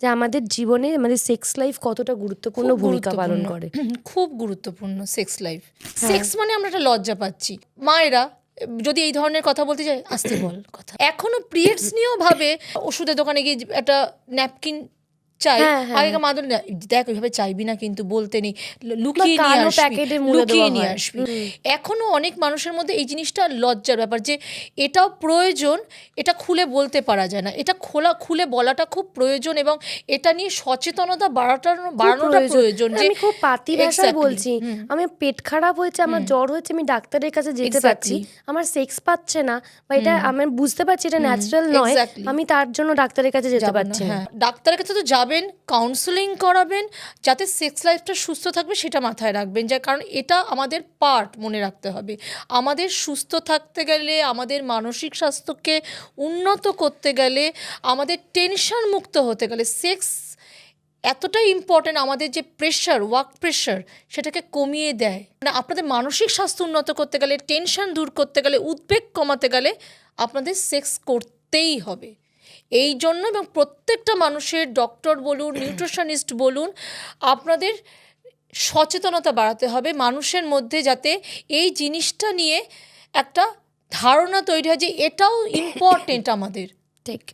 যে আমাদের জীবনে আমাদের সেক্স লাইফ কতটা গুরুত্বপূর্ণ ভূমিকা পালন করে। খুব গুরুত্বপূর্ণ সেক্স লাইফ। সেক্স মানে আমরা একটা লজ্জা পাচ্ছি। মায়েরা যদি এই ধরনের কথা বলতে চাই, আসতে বল কথা। এখনো পিরিয়ডস নিয়েও ভাবে ওষুধের দোকানে গিয়ে একটা ন্যাপকিন চাই, আগেকার মাদুর দেখ ওইভাবে চাইবি না, কিন্তু বলতে নেই, লুকিয়ে নিয়ে আসবি। এখনো অনেক মানুষের মধ্যে এই জিনিসটা লজ্জার ব্যাপার, যে এটাও প্রয়োজন, এটা খুলে বলতে পারা যায় না, এটা খুলে বলাটা খুব প্রয়োজন, এবং এটা নিয়ে সচেতনতা বাড়ানোটা প্রয়োজন। যে আমি খুব পাতি ভাষায় বলছি, আমি পেট খারাপ হয়েছে, আমার জ্বর হয়েছে, আমি ডাক্তারের কাছে যেতে পারছি, আমার সেক্স পাচ্ছে না, বা এটা আমি বুঝতে পারছি এটা ন্যাচারাল নয়, আমি তার জন্য ডাক্তারের কাছে যেতে পারছি না। ডাক্তারের কাছে তো যাবেন, কাউন্সেলিং করাবেন, যাতে সেক্স লাইফটা সুস্থ থাকবে সেটা মাথায় রাখবেন। যার কারণ এটা আমাদের পার্ট, মনে রাখতে হবে। আমাদের সুস্থ থাকতে গেলে, আমাদের মানসিক স্বাস্থ্যকে উন্নত করতে গেলে, আমাদের টেনশন মুক্ত হতে গেলে সেক্স এতটাই ইম্পর্টেন্ট। আমাদের যে প্রেশার, ওয়ার্ক প্রেশার, সেটাকে কমিয়ে দেয়। মানে আপনাদের মানসিক স্বাস্থ্য উন্নত করতে গেলে, টেনশন দূর করতে গেলে, উদ্বেগ কমাতে গেলে আপনাদের সেক্স করতেই হবে। এই জন্য, এবং প্রত্যেকটা মানুষের, ডক্টর বলুন, নিউট্রিশনিস্ট বলুন, আপনাদের সচেতনতা বাড়াতে হবে মানুষের মধ্যে, যাতে এই জিনিসটা নিয়ে একটা ধারণা তৈরি হয় যে এটাও ইম্পর্টেন্ট আমাদের। ঠিক।